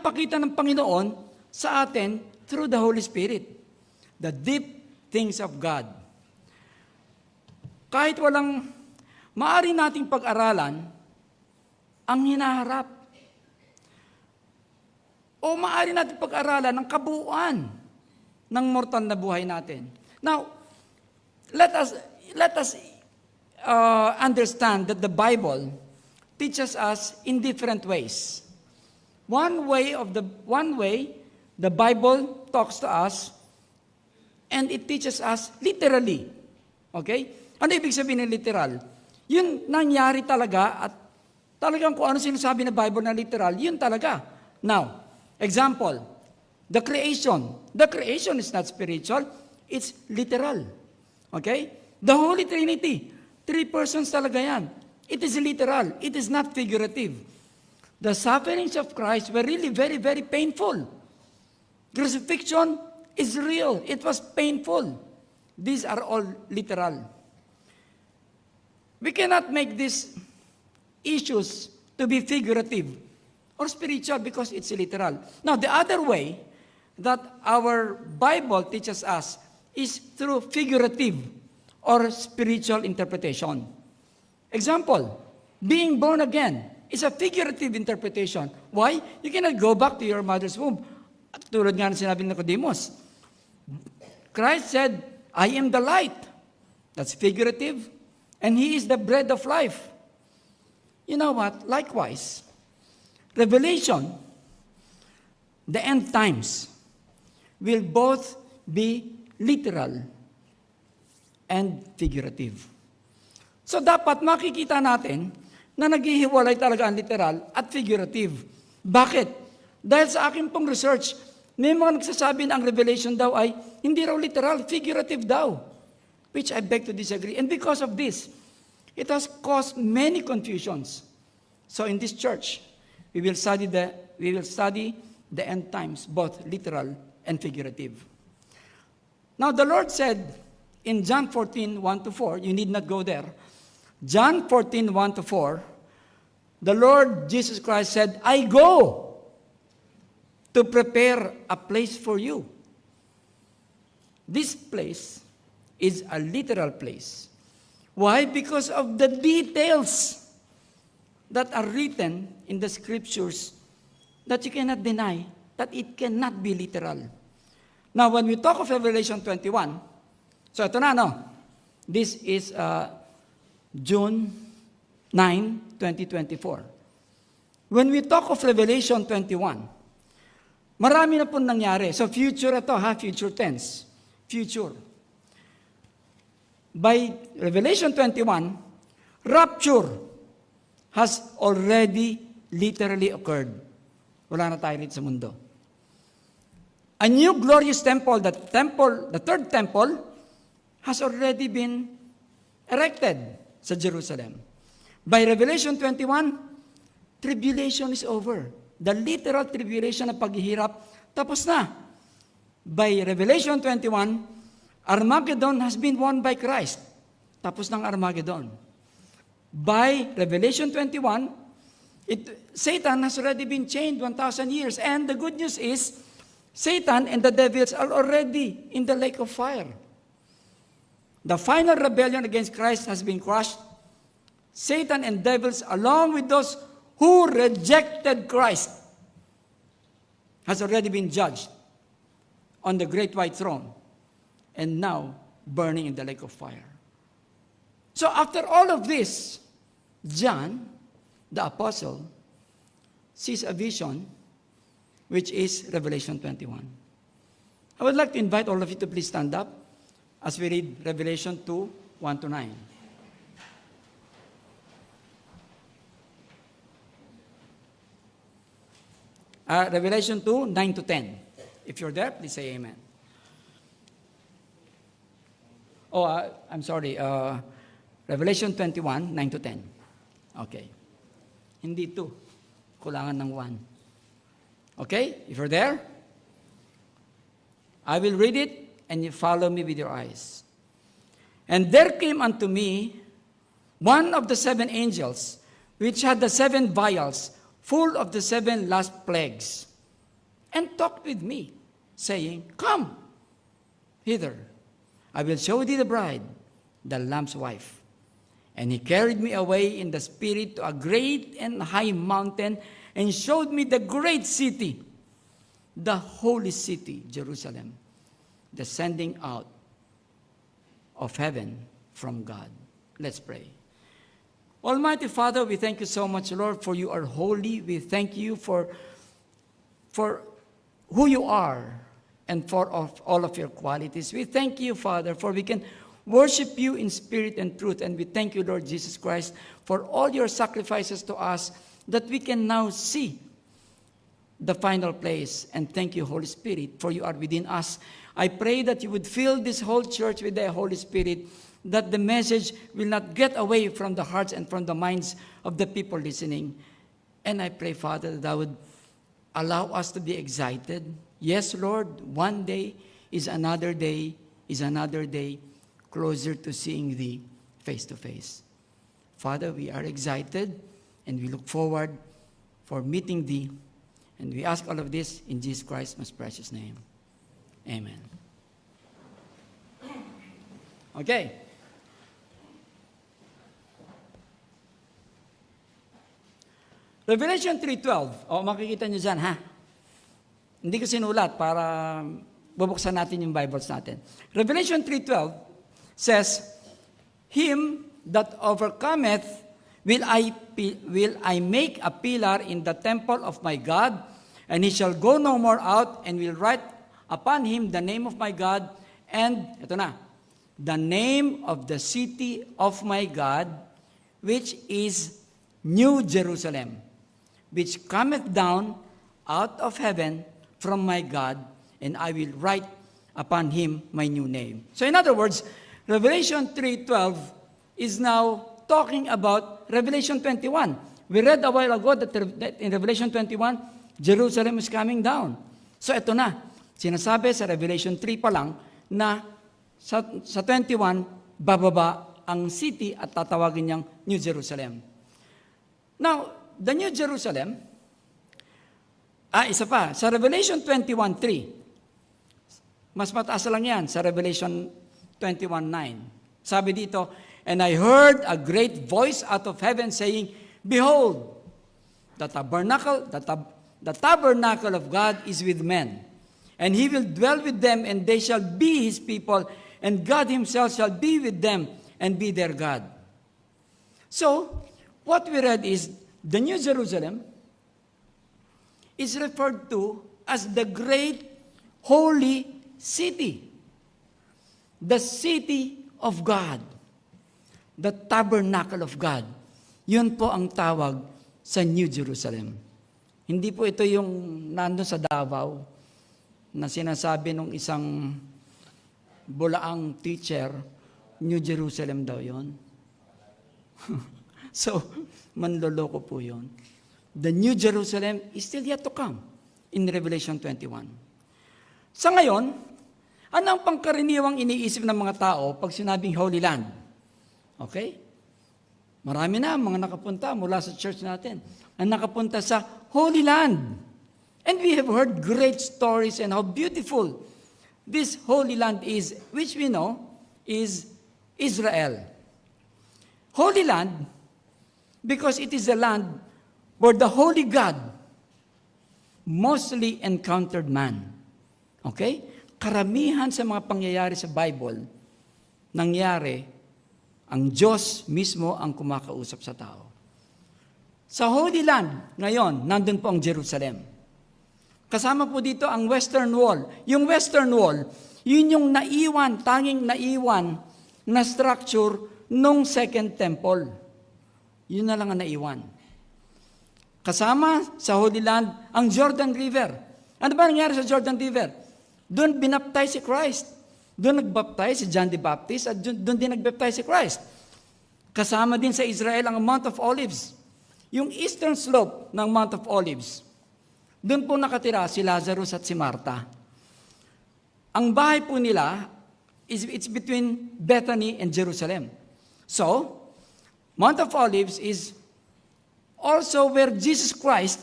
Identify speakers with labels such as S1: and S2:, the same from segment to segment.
S1: ipinapakita ng Panginoon sa atin through the Holy Spirit. The deep things of God. Kahit walang maaari nating pag-aralan, ang hinaharap. O maaari nating pag-aralan ang kabuuan ng mortal na buhay natin. Now, let us understand that the Bible teaches us in different ways. One way, the Bible talks to us, and it teaches us literally. Okay? Ano ibig sabihin ng literal? Yun nangyari talaga, at talagang kung ano sinasabi ng Bible na literal, yun talaga. Now, example, the creation. The creation is not spiritual, it's literal. Okay? The Holy Trinity. 3 persons talaga yan. It is literal. It is not figurative. The sufferings of Christ were really very, very painful. Crucifixion is real. It was painful. These are all literal. We cannot make these issues to be figurative or spiritual because it's literal. Now, the other way that our Bible teaches us is through figurative or spiritual interpretation. Example, being born again is a figurative interpretation. Why? You cannot go back to your mother's womb. Tulad nga ng sinabi ng Nicodemus. Christ said, I am the light. That's figurative. And He is the bread of life. You know what? Likewise, Revelation, the end times, will both be literal and figurative. So dapat makikita natin na naghihiwalay talaga ang literal at figurative. Bakit? Dahil sa akin pong research, may mga nagsasabi na ang Revelation daw ay hindi raw literal, figurative daw. Which I beg to disagree. And because of this, it has caused many confusions. So in this church, we will study the end times, both literal and figurative. Now the Lord said in John 14, 1-4, you need not go there. John 14, 1-4, the Lord Jesus Christ said, I go to prepare a place for you. This place is a literal place. Why? Because of the details that are written in the scriptures that you cannot deny, that it cannot be literal. Now, when we talk of Revelation 21, so ito na, no? This is June 9, 2024. When we talk of Revelation 21, marami na po nangyari. So future ito, future tense. Future. By Revelation 21, rapture has already literally occurred. Wala na tayo rito sa mundo. A new glorious temple, the third temple, has already been erected sa Jerusalem. By Revelation 21, tribulation is over. The literal tribulation na paghihirap, tapos na. By Revelation 21, Armageddon has been won by Christ. Tapos ng Armageddon. By Revelation 21, Satan has already been chained 1,000 years. And the good news is, Satan and the devils are already in the lake of fire. The final rebellion against Christ has been crushed. Satan and devils, along with those who rejected Christ, has already been judged on the great white throne and now burning in the lake of fire. So after all of this, John, the apostle, sees a vision which is Revelation 21. I would like to invite all of you to please stand up as we read Revelation 2, 1-9. Revelation 2, 9-10. If you're there, please say amen. Oh, I'm sorry. Revelation 21, 9-10. Okay. Hindi 2. Kulangan ng 1. Okay? If you're there, I will read it and you follow me with your eyes. And there came unto me one of the 7 angels, which had the 7 vials, full of the 7 last plagues. and talked with me, saying, Come hither, I will show thee the bride, the Lamb's wife. And he carried me away in the Spirit to a great and high mountain, and showed me the great city, the holy city, Jerusalem, descending out of heaven from God. Let's pray. Almighty Father, we thank you so much, Lord, for you are holy. We thank you for who you are and for all of your qualities. We thank you, Father, for we can worship you in spirit and truth. And we thank you, Lord Jesus Christ, for all your sacrifices to us, that we can now see the final place. And thank you, Holy Spirit, for you are within us. I pray that you would fill this whole church with the Holy Spirit, that the message will not get away from the hearts and from the minds of the people listening. And I pray, Father, that thou would allow us to be excited. Yes, Lord, one day is another day, closer to seeing thee face to face. Father, we are excited and we look forward for meeting thee. And we ask all of this in Jesus Christ's most precious name. Amen. Okay. Revelation 3:12. Makikita nyo dyan, ha? Hindi ko sinulat para bubuksan natin yung Bibles natin. Revelation 3:12 says, Him that overcometh will I make a pillar in the temple of my God, and he shall go no more out, and will write upon him the name of my God, and, ito na, the name of the city of my God, which is New Jerusalem, which cometh down out of heaven from my God, and I will write upon him my new name. So in other words, Revelation 3:12 is now talking about Revelation 21. We read a while ago that in Revelation 21, Jerusalem is coming down. So ito na, sinasabi sa Revelation 3 pa lang na sa 21, bababa ang city at tatawagin niyang New Jerusalem. Now, the New Jerusalem, isa pa, sa Revelation 21:3, mas mataas lang yan sa Revelation 21:9. Sabi dito, and I heard a great voice out of heaven saying, Behold, the tabernacle of God is with men, and he will dwell with them, and they shall be his people, and God himself shall be with them and be their God. So, what we read is, the New Jerusalem is referred to as the great holy city. The city of God. The tabernacle of God. Yun po ang tawag sa New Jerusalem. Hindi po ito yung nandun sa Davao na sinasabi nung isang bulaang teacher, New Jerusalem daw yun. So, manloloko po yun. The New Jerusalem is still yet to come in Revelation 21. Sa ngayon, ano ang pangkaraniwang iniisip ng mga tao pag sinabing Holy Land? Okay? Marami na mga nakapunta mula sa church natin ang nakapunta sa Holy Land. And we have heard great stories and how beautiful this Holy Land is, which we know is Israel. Holy Land, because it is a land where the Holy God mostly encountered man. Okay? Karamihan sa mga pangyayari sa Bible, nangyari, ang Diyos mismo ang kumakausap sa tao. Sa Holy Land, ngayon, nandun po ang Jerusalem. Kasama po dito ang Western Wall. Yung Western Wall, yun yung tanging naiwan na structure nung Second Temple. Yun na lang ang naiwan. Kasama sa Holy Land, ang Jordan River. Ano ba nangyari sa Jordan River? Doon binaptize si Christ. Doon nagbaptize si John the Baptist at doon din nagbaptize si Christ. Kasama din sa Israel ang Mount of Olives. Yung eastern slope ng Mount of Olives. Doon po nakatira si Lazarus at si Martha. Ang bahay po nila, it's between Bethany and Jerusalem. So, Mount of Olives is also where Jesus Christ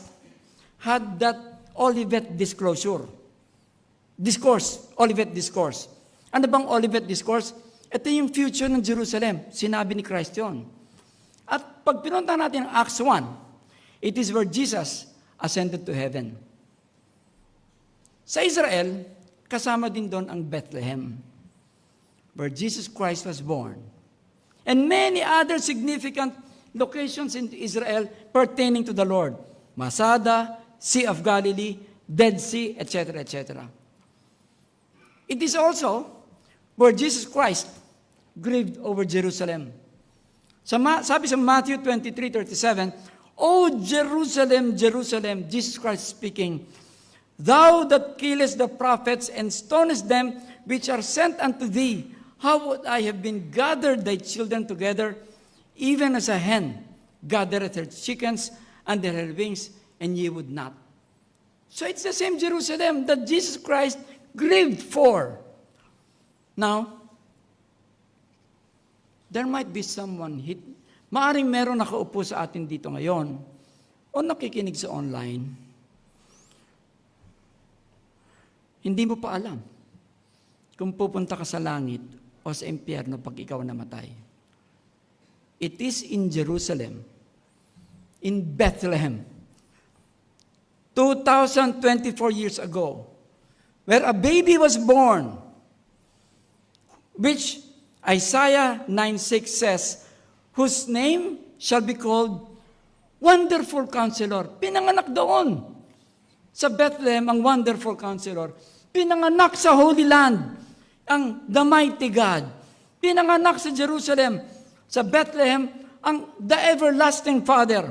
S1: had that Olivet Olivet Discourse. Ano bang Olivet Discourse? Ito yung future ng Jerusalem. Sinabi ni Christ yun. At pag pinunta natin ang Acts 1, it is where Jesus ascended to heaven. Sa Israel, kasama din doon ang Bethlehem, where Jesus Christ was born. And many other significant locations in Israel pertaining to the Lord. Masada, Sea of Galilee, Dead Sea, etc., etc. It is also where Jesus Christ grieved over Jerusalem. Sabi sa Matthew 23:37, O Jerusalem, Jerusalem, Jesus Christ speaking, Thou that killest the prophets and stonest them which are sent unto thee, how would I have been gathered thy children together, even as a hen gathereth her chickens under her wings, and ye would not. So it's the same Jerusalem that Jesus Christ grieved for. Now, there might be someone, maaring meron nakaupo sa atin dito ngayon, o nakikinig sa online, hindi mo pa alam kung pupunta ka sa langit o sa impyerno pag ikaw namatay. It is in Jerusalem, in Bethlehem, 2,024 years ago, where a baby was born, which Isaiah 9:6 says, whose name shall be called Wonderful Counselor. Pinanganak doon sa Bethlehem ang Wonderful Counselor. Pinanganak sa Holy Land ang The Mighty God. Pinanganak sa Jerusalem, sa Bethlehem, ang The Everlasting Father.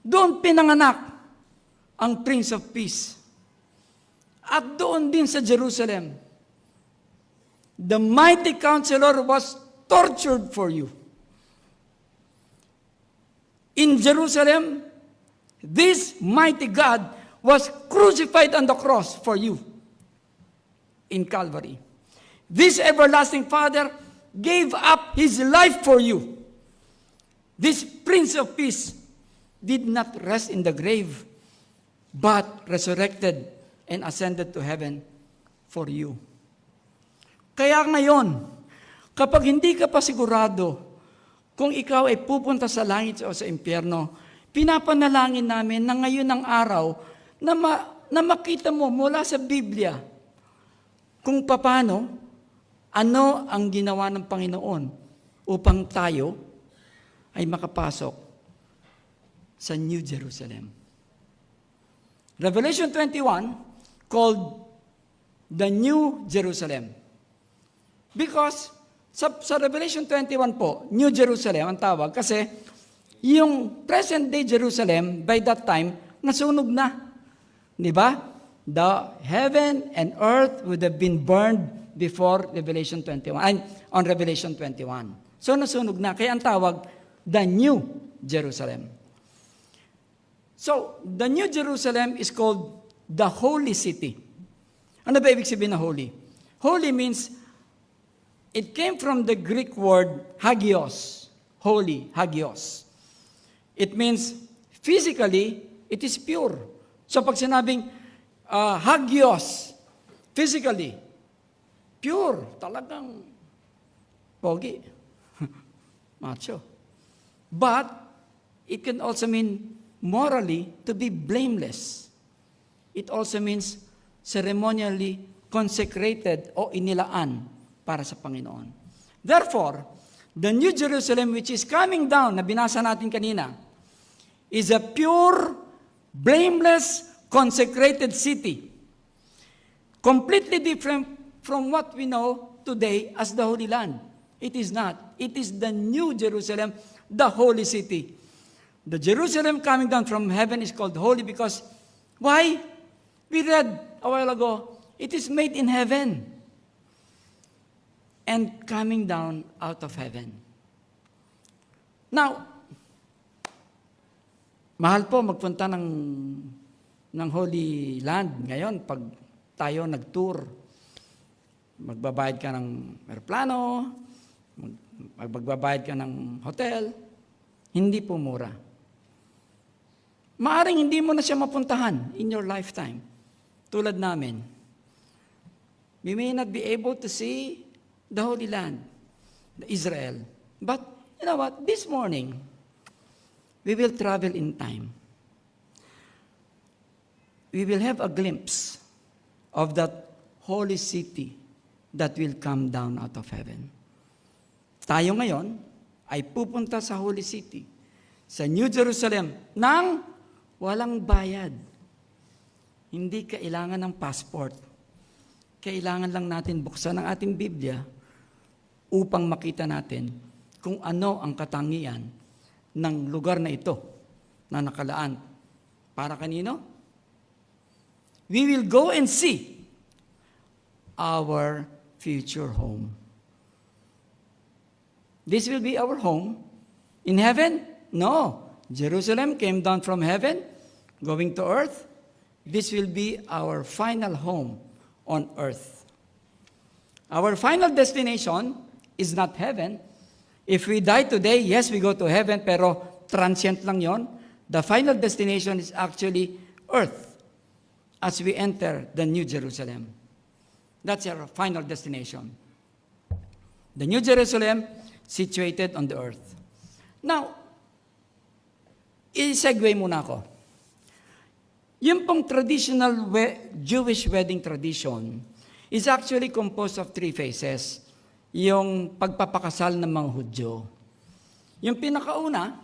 S1: Doon pinanganak ang Prince of Peace. At doon din sa Jerusalem, the Mighty Counselor was tortured for you. In Jerusalem, this mighty God was crucified on the cross for you in Calvary. This everlasting Father gave up His life for you. This Prince of Peace did not rest in the grave, but resurrected and ascended to heaven for you. Kaya ngayon, kapag hindi ka pa sigurado kung ikaw ay pupunta sa langit o sa impyerno, pinapanalangin namin na ngayon ang araw na makita mo mula sa Biblia kung paano, ano ang ginawa ng Panginoon upang tayo ay makapasok sa New Jerusalem. Revelation 21 called the New Jerusalem. Because sa Revelation 21 po, New Jerusalem ang tawag kasi yung present-day Jerusalem by that time, nasunog na. Di ba? The heaven and earth would have been burned before Revelation 21, on Revelation 21. So nasunog na. Kaya ang tawag, the New Jerusalem. So, the New Jerusalem is called the Holy City. Ano ba ibig sabihin na holy? Holy means, it came from the Greek word hagios. Holy, hagios. It means, physically, it is pure. So pag sinabing, hagios, physically, pure, talagang pogi, macho. But, it can also mean morally to be blameless. It also means ceremonially consecrated o inilaan para sa Panginoon. Therefore, the New Jerusalem which is coming down, na binasa natin kanina, is a pure, blameless, consecrated city. Completely different from what we know today as the Holy Land. It is not. It is the New Jerusalem, the holy city. The Jerusalem coming down from heaven is called holy because, why? We read a while ago, it is made in heaven and coming down out of heaven. Now, mahal po magpunta ng Holy Land. Ngayon, pag tayo nag-tour, magbabayad ka ng aeroplano, magbabayad ka ng hotel, hindi po mura. maaring hindi mo na siya mapuntahan in your lifetime. Tulad namin. We may not be able to see the Holy Land, Israel. But, you know what? This morning, we will travel in time. We will have a glimpse of that holy city that will come down out of heaven. Tayo ngayon ay pupunta sa holy city, sa New Jerusalem, nang walang bayad. Hindi kailangan ng passport. Kailangan lang natin buksan ang ating Biblia upang makita natin kung ano ang katangian ng lugar na ito na nakalaan. Para kanino? We will go and see our future home. This will be our home. In heaven? No. Jerusalem came down from heaven, going to earth. This will be our final home on earth. Our final destination is not heaven. If we die today, yes, we go to heaven, pero transient lang yon. The final destination is actually earth as we enter the New Jerusalem. That's our final destination. The New Jerusalem situated on the earth. Now, i-segue muna ako. Yung pong traditional Jewish wedding tradition is actually composed of 3 phases. Yung pagpapakasal ng mga Hudyo. Yung pinakauna,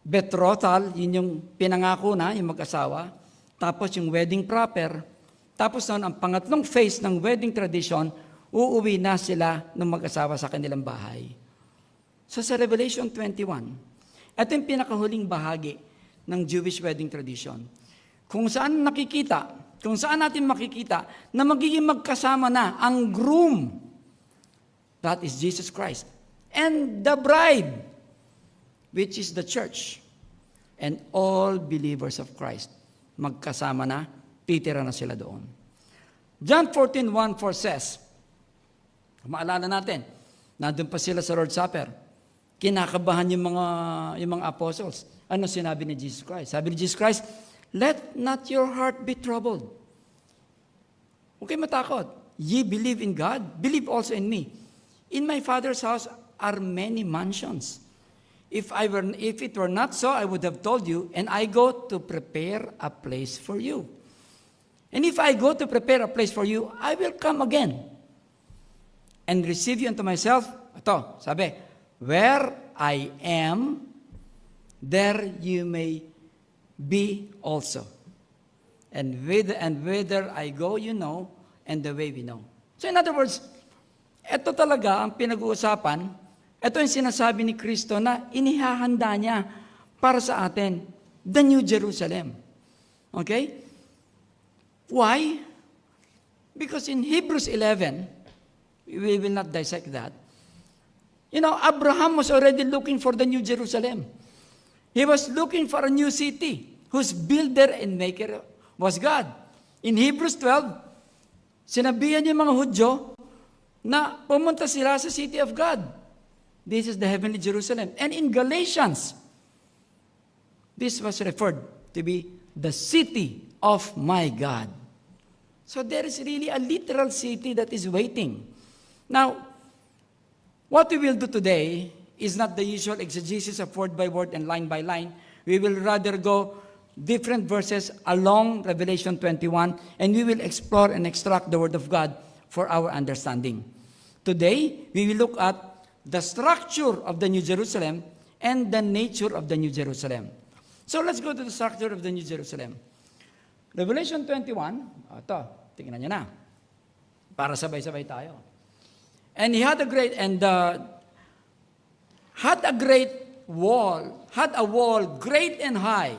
S1: betrothal, yun yung pinangako na, yung mag-asawa. Tapos yung wedding proper. Tapos noon, ang pangatlong phase ng wedding tradition, uuwi na sila ng mag-asawa sa kanilang bahay. So sa Revelation 21, ito yung pinakahuling bahagi ng Jewish wedding tradition. Kung saan natin makikita na magiging magkasama na ang groom, that is Jesus Christ, and the bride, which is the church, and all believers of Christ. Magkasama na, titira na sila doon. John 14:1-4 says, maalala natin, nandun pa sila sa Lord's Supper. Kinakabahan yung mga apostles. Ano sinabi ni Jesus Christ? Sabi ni Jesus Christ, let not your heart be troubled. Okay, matakot. Ye believe in God, believe also in me. In my Father's house are many mansions. If it were not so, I would have told you, and I go to prepare a place for you. And if I go to prepare a place for you, I will come again and receive you unto myself. Ito, sabi, where I am, there you may be also. And whither I go, you know, and the way we know. So in other words, ito talaga ang pinag-uusapan, ito yung sinasabi ni Kristo na inihahanda niya para sa atin, the New Jerusalem. Okay? Why? Because in Hebrews 11, we will not dissect that. You know, Abraham was already looking for the New Jerusalem. He was looking for a new city whose builder and maker was God. In Hebrews 12, sinabihan yung mga Hudyo na pumunta sila sa city of God. This is the heavenly Jerusalem. And in Galatians, this was referred to be the city of my God. So there is really a literal city that is waiting. Now, what we will do today is not the usual exegesis of word by word and line by line. We will rather go different verses along Revelation 21, and we will explore and extract the Word of God for our understanding. Today, we will look at the structure of the New Jerusalem and the nature of the New Jerusalem. So let's go to the structure of the New Jerusalem. Revelation 21, ito, tingnan nyo na, para sabay-sabay tayo. And he had a great wall great and high,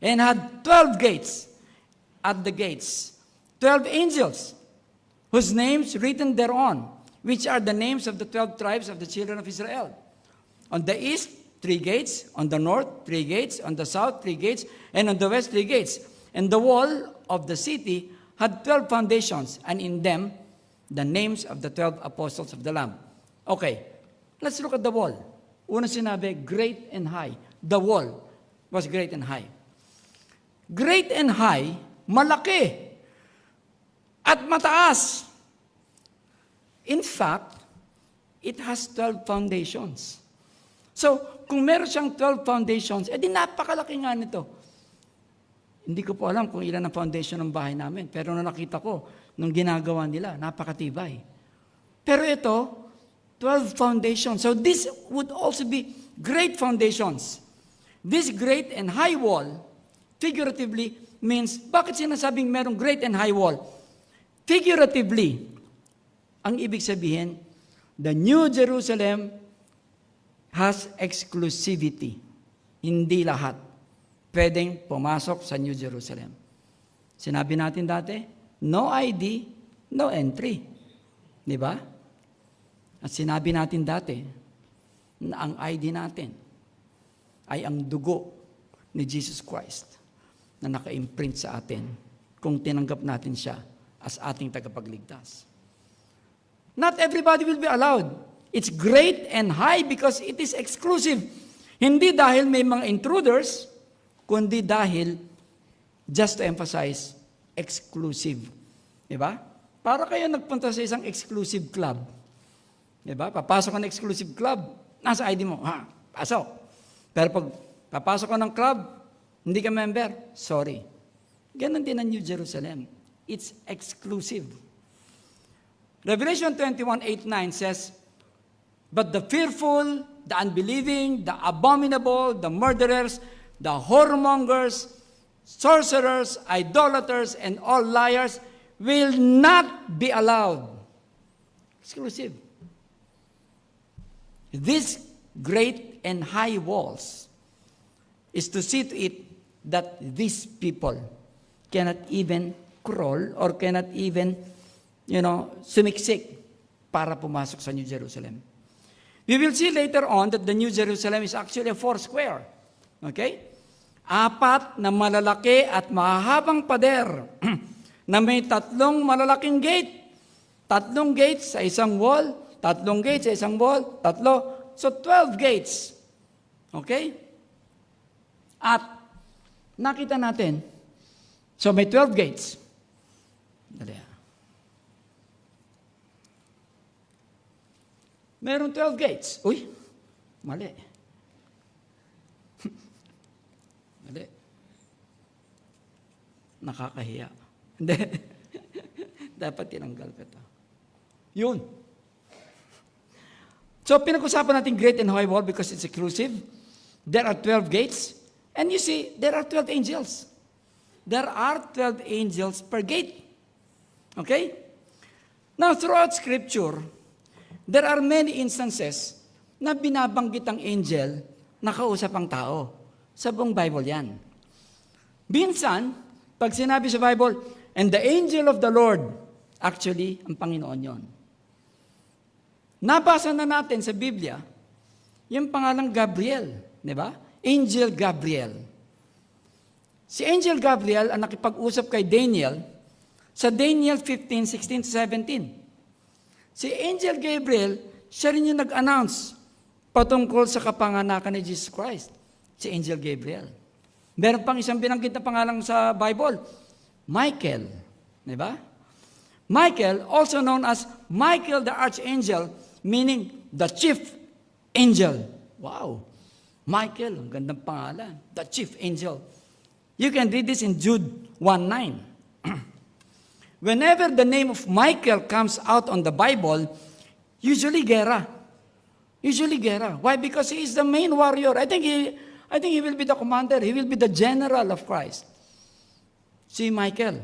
S1: and had 12 gates. At the gates, 12 angels, whose names written thereon, which are the names of the 12 tribes of the children of Israel. On the east, 3 gates. On the north, 3 gates. On the south, 3 gates. And on the west, 3 gates. And the wall of the city had 12 foundations, and in them the names of the 12 apostles of the Lamb. Okay, let's look at the wall. Una sinabi, great and high. The wall. was great and high. Great and high, malaki at mataas. In fact, it has 12 foundations. So, kung meron siyang 12 foundations, edi napakalaki nga nito. Hindi ko po alam kung ilan ang foundation ng bahay namin, pero nung nakita ko, nung ginagawa nila, napakatibay. Pero ito, 12 foundations. So this would also be great foundations. This great and high wall, figuratively, means, bakit sinasabing merong great and high wall? Figuratively, ang ibig sabihin, the New Jerusalem has exclusivity. Hindi lahat pwedeng pumasok sa New Jerusalem. Sinabi natin dati, no ID, no entry. Di ba? At sinabi natin dati na ang ID natin ay ang dugo ni Jesus Christ na naka-imprint sa atin kung tinanggap natin siya as ating tagapagligtas. Not everybody will be allowed. It's great and high because it is exclusive. Hindi dahil may mga intruders, kundi dahil, just to emphasize, exclusive. Diba? Para kayo nagpunta sa isang exclusive club. Diba? Papasok ka ng exclusive club, nasa ID mo, pasok. Pero pag papasok ka ng club, hindi ka member, sorry. Ganon din ang New Jerusalem. It's exclusive. Revelation 21:8-9 says, but the fearful, the unbelieving, the abominable, the murderers, the whoremongers, sorcerers, idolaters, and all liars will not be allowed. Exclusive. These great and high walls is to see to it that these people cannot even crawl or cannot even, sumiksik para pumasok sa New Jerusalem. We will see later on that the New Jerusalem is actually a 4 square. Okay? 4 na malalaki at mahahabang pader na may 3 malalaking gate. 3 gates sa isang wall, 3 gates sa isang wall, 3. So 12 gates. Okay? At nakita natin, so may 12 gates. Dali. Meron 12 gates. Uy, mali. Mali. Nakakahiya. Hindi. Dapat tinanggal ka ito. Yun. So, pinag-usapan natin great and high wall because it's exclusive. There are 12 gates. And you see, there are 12 angels. There are 12 angels per gate. Okay? Now, throughout Scripture, there are many instances na binabanggit ang angel na kausap ang tao. Sa buong Bible yan. Minsan, pag sinabi sa Bible, and the angel of the Lord, actually, ang Panginoon yon. Nabasa na natin sa Biblia, yung pangalang Gabriel, di ba? Angel Gabriel. Si Angel Gabriel ang nakipag-usap kay Daniel sa Daniel 15, 16 to 17. Si Angel Gabriel, siya rin yung nag-announce patungkol sa kapanganakan ni Jesus Christ. Si Angel Gabriel. Meron pang isang binanggit na pangalan sa Bible, Michael. Di ba? Michael, also known as Michael the Archangel, meaning the chief angel. Wow. Michael, ang gandang pangalan. The chief angel. You can read this in Jude 1:9. Whenever the name of Michael comes out on the Bible, usually gera. Usually gera. Why? Because he is the main warrior. I think he will be the commander. He will be the general of Christ. See Michael.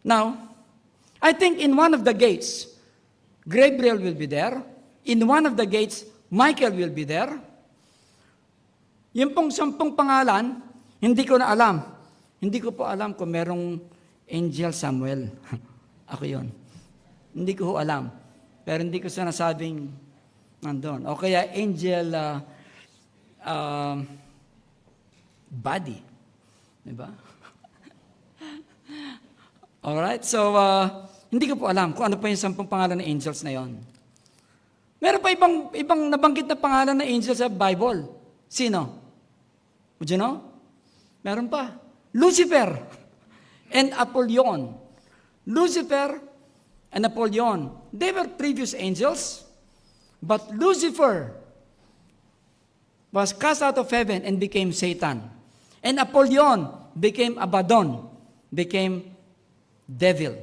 S1: Now, I think in one of the gates, Gabriel will be there. In one of the gates, Michael will be there. Yung pong 10 pangalan, hindi ko na alam. Hindi ko po alam kung merong Angel Samuel. Ako yun. Hindi ko alam. Pero hindi ko sinasabing nandun. O kaya Angel Body. Diba? Alright, so hindi ko po alam kung ano pa yung 10 pangalan ng angels na yon. Meron pa ibang nabanggit na pangalan ng angels sa Bible. Sino? Would you know? Meron pa. Lucifer and Apollyon. Lucifer and Apollyon, they were previous angels, but Lucifer was cast out of heaven and became Satan. And Apollyon became Abaddon, became devil.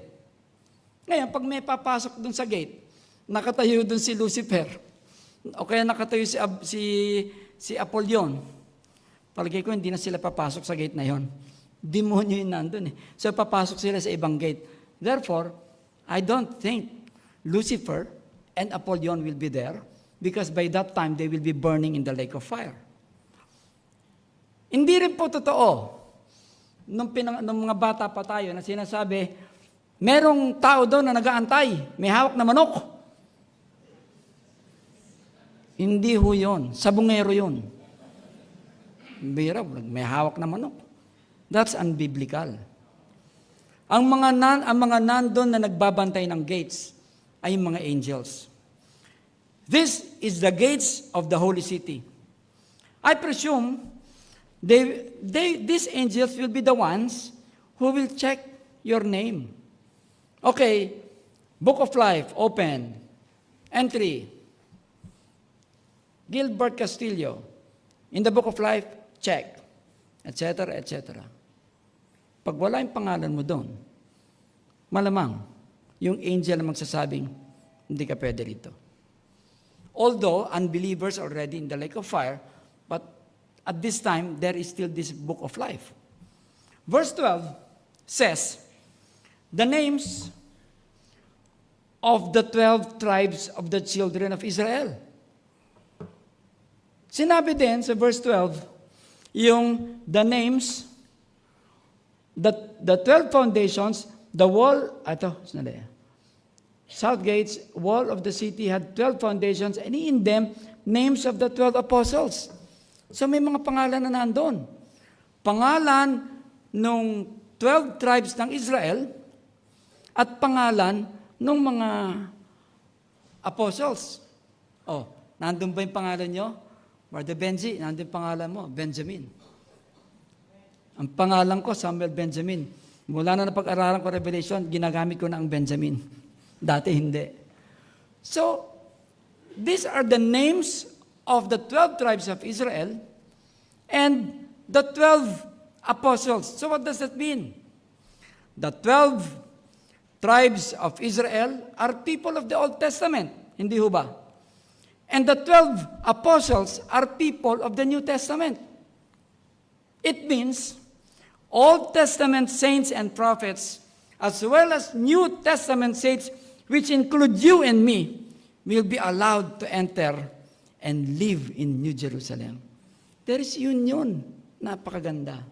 S1: Ngayon, pag may papasok dun sa gate, nakatayo dun si Lucifer, o kaya nakatayo si Apollyon, palagay ko hindi na sila papasok sa gate na yon. Demonyo yun nandun eh. So papasok sila sa ibang gate. Therefore, I don't think Lucifer and Apollyon will be there because by that time they will be burning in the lake of fire. Hindi rin po totoo nung mga bata pa tayo na sinasabi, merong tao doon na nag-aantay, may hawak na manok. Hindi ho yun. Sabungero yun. Bira, may hawak na manok. That's unbiblical. Ang mga nandun na nagbabantay ng gates ay mga angels. This is the gates of the holy city. I presume these angels will be the ones who will check your name. Okay, Book of Life, open. Entry. Gilbert Castillo. In the Book of Life, check. Etc., etc. Pag wala yung pangalan mo doon, malamang yung angel na magsasabing, hindi ka pwede rito. Although, unbelievers are already in the lake of fire, but at this time, there is still this Book of Life. Verse 12 says, the names of the 12 tribes of the children of Israel. Sinabi din sa verse 12, yung the names, the 12 foundations, the wall, south gates, wall of the city had 12 foundations, and in them, names of the 12 apostles. So may mga pangalan na nandun. Pangalan ng 12 tribes ng Israel at pangalan ng mga apostles. Oh, nandun ba yung pangalan nyo? Brother Benji, nandun yung pangalan mo, Benjamin. Ang pangalan ko, Samuel Benjamin. Mula na napag-aralan ko Revelation, ginagamit ko na ang Benjamin. Dati hindi. So, these are the names of the 12 tribes of Israel and the 12 apostles. So what does that mean? The 12 tribes of Israel are people of the Old Testament. Hindi ho ba? And the 12 apostles are people of the New Testament. It means Old Testament saints and prophets, as well as New Testament saints, which include you and me, will be allowed to enter and live in New Jerusalem. There is union. Napakaganda.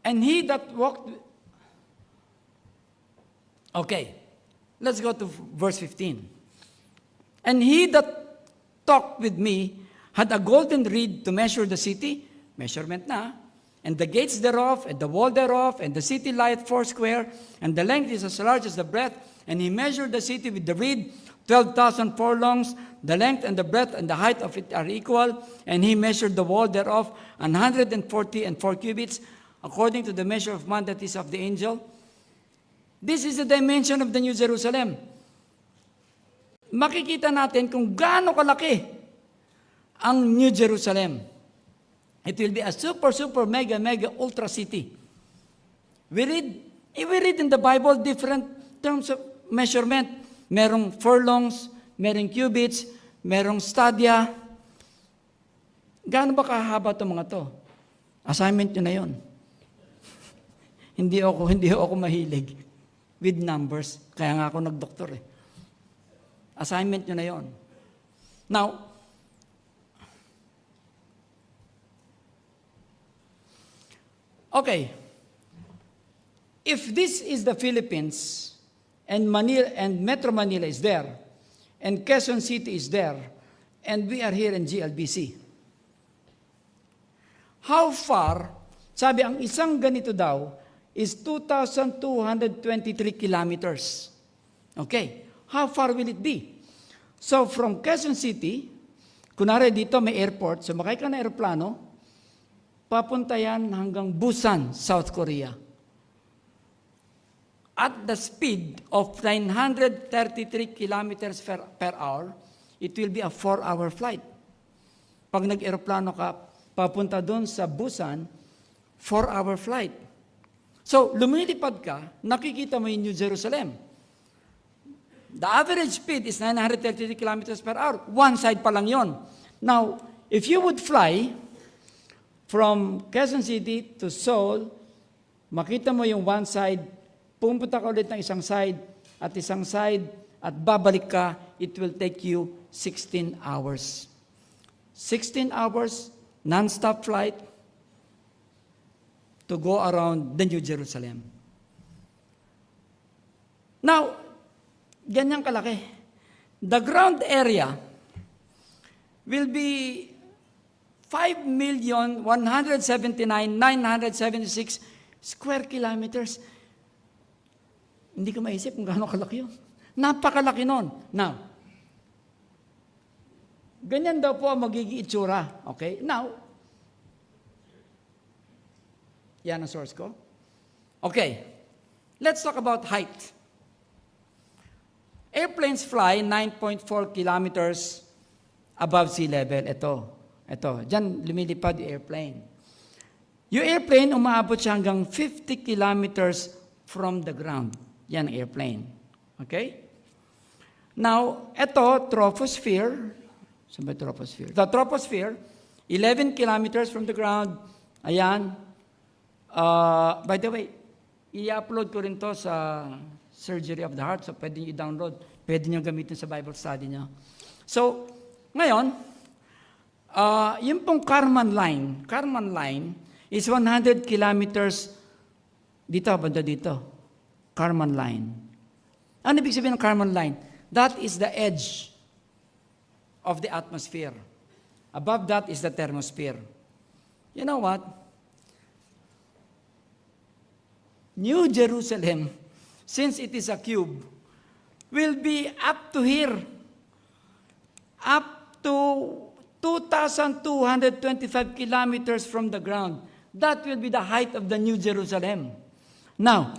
S1: And he that walked... Okay, let's go to verse 15. And he that talked with me had a golden reed to measure the city, measurement na, and the gates thereof, and the wall thereof, and the city lieth foursquare, and the length is as large as the breadth. And he measured the city with the reed, 12,000 furlongs, the length and the breadth and the height of it are equal. And he measured the wall thereof, 140 and 4 cubits, according to the measure of man that is of the angel. This is the dimension of the New Jerusalem. Makikita natin kung gaano kalaki ang New Jerusalem. It will be a super, mega, ultra city. We read in the Bible different terms of measurement. Merong furlongs, merong cubits, merong stadia. Gaano ba kahaba itong mga to? Assignment nyo na yun. Hindi ako mahilig with numbers. Kaya nga ako nagdoktor eh. Assignment nyo na yun. Now, okay, if this is the Philippines, and Manila and Metro Manila is there, and Quezon City is there, and we are here in GLBC, how far, sabi ang isang ganito daw, is 2,223 kilometers. Okay, how far will it be? So from Quezon City Kunwari dito may airport, sumakay ka na aeroplano, papunta yan hanggang Busan, South Korea. At the speed of 933 kilometers per hour, it will be a 4-hour flight. Pag nag-aeroplano ka, papunta doon sa Busan, 4-hour flight. So, lumilipad ka, nakikita mo yung New Jerusalem. The average speed is 933 kilometers per hour. One side pa lang yon. Now, if you would fly from Quezon City to Seoul, makita mo yung one side, pumunta ka ulit ng isang side, at babalik ka, it will take you 16 hours. 16 hours, non-stop flight, to go around the New Jerusalem. Now, ganyan kalaki. The ground area will be 5,179,976 square kilometers. Hindi ko maisip kung gaano kalaki yun. Napakalaki nun. Now, ganyan daw po ang magiging itsura. Okay? Now, yan ang source ko. Okay. Let's talk about height. Airplanes fly 9.4 kilometers above sea level. Ito. Diyan lumilipad yung airplane. Yung airplane, umaabot siya hanggang 50 kilometers from the ground. Yan ang airplane. Okay? Now, ito, troposphere. Saan ba troposphere? The troposphere, 11 kilometers from the ground. Ayan. By the way, i-upload ko rin to sa Surgery of the Heart, so pwede nyo i-download. Pwede nyo gamitin sa Bible study nyo. So, ngayon, yung pong Kármán line is 100 kilometers banda dito. Kármán line. Ano ibig sabihin ng Kármán line? That is the edge of the atmosphere. Above that is the thermosphere. You know what? New Jerusalem, since it is a cube, will be up to here, up to 2,225 kilometers from the ground. That will be the height of the New Jerusalem. Now,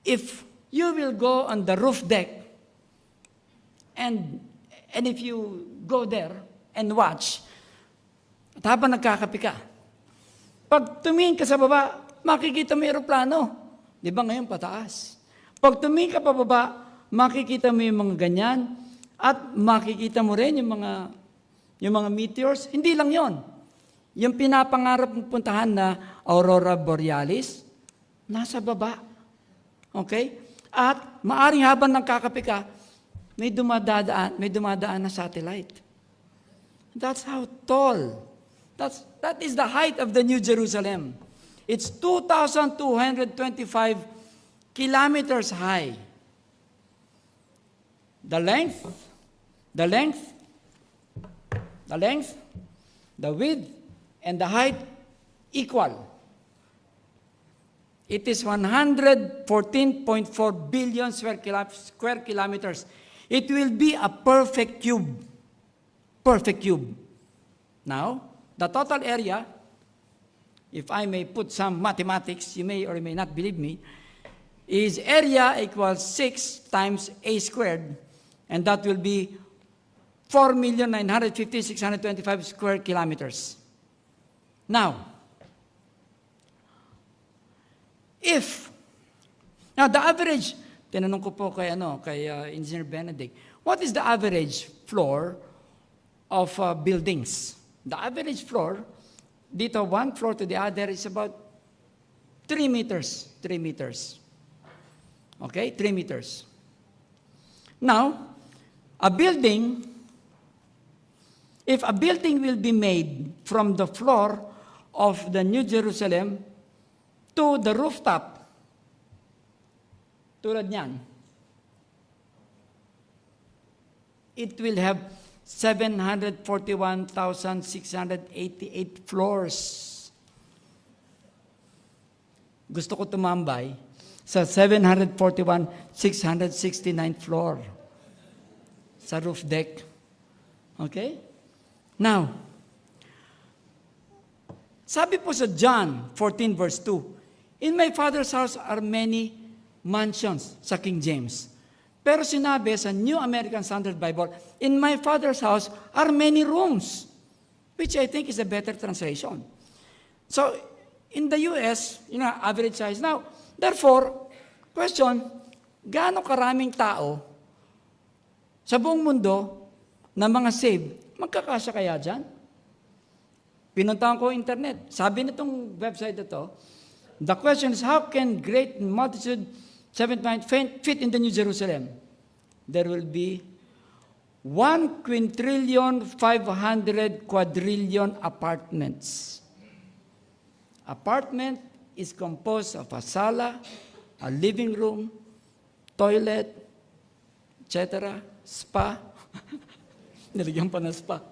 S1: if you will go on the roof deck, and if you go there and watch, at habang nagkakape ka, pag tumingin ka sa baba, makikita mo yung aeroplano. Di ba ngayon pataas? Pag tumingin ka pa baba, makikita mo yung mga ganyan, at makikita mo rin yung mga meteors. Hindi lang yon. Yung pinapangarap mong puntahan na Aurora Borealis, nasa baba. Okay? At maaring habang nagkakape ka, may dumadaan na satellite. That's how tall. That is the height of the New Jerusalem. It's 2,225 kilometers high. The length, the width, and the height equal. It is 114.4 billion square kilometers. It will be a perfect cube. Perfect cube. Now, the total area, if I may put some mathematics, you may or may not believe me, is area equals 6 times a squared, and that will be 4,950,625 square kilometers. Now, the average, tinanong ko po kay Engineer Benedict, what is the average floor of buildings? The average floor, dito one floor to the other is about 3 meters. 3 meters. Okay, 3 meters. Now, if a building will be made from the floor of the New Jerusalem to the rooftop, tulad niyan, it will have 741,688 floors. Gusto ko tumambay sa 741,669 floor sa roof deck. Okay? Now, sabi po sa John 14 verse 2, in my Father's house are many mansions, sa King James. Pero sinabi sa New American Standard Bible, in my Father's house are many rooms, which I think is a better translation. So, in the US, average size. Now, therefore, question, gaano karaming tao sa buong mundo na mga saved, magkakasya kaya dyan? Pinuntahan ko internet. Sabi nitong website ito, the question is, how can great multitude 7.5 fit in the New Jerusalem? There will be 1 quintillion 500 quadrillion apartments. Apartment is composed of a sala, a living room, toilet, etc., spa. Nilagyan pa ng spa.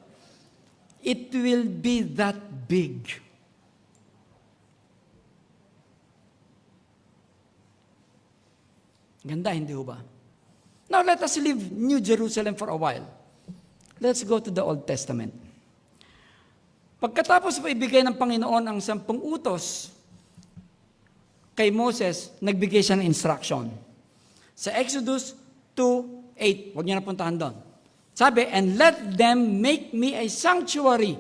S1: It will be that big. Ganda, hindi ba? Now, let us leave New Jerusalem for a while. Let's go to the Old Testament. Pagkatapos po ibigay ng Panginoon ang 10 utos kay Moses, nagbigay siya ng instruction. Sa Exodus 2:8, huwag niyo na puntahan doon. Sabi, and let them make me a sanctuary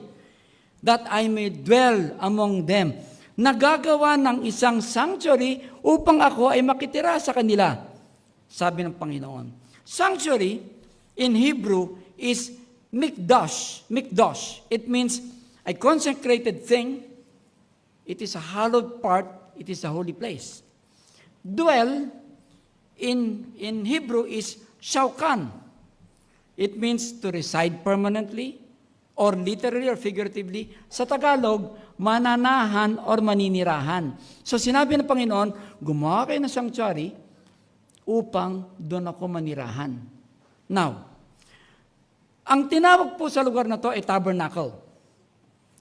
S1: that I may dwell among them. Nagagawa ng isang sanctuary upang ako ay makitira sa kanila. Sabi ng Panginoon. Sanctuary in Hebrew is mikdash. Mikdash. It means a consecrated thing. It is a hallowed part. It is a holy place. Dwell in Hebrew is shaukan. It means to reside permanently or literally or figuratively. Sa Tagalog, mananahan or maninirahan. So sinabi ng Panginoon, gumawa kayo ng sanctuary upang doon ako manirahan. Now, ang tinawag po sa lugar na to ay tabernacle.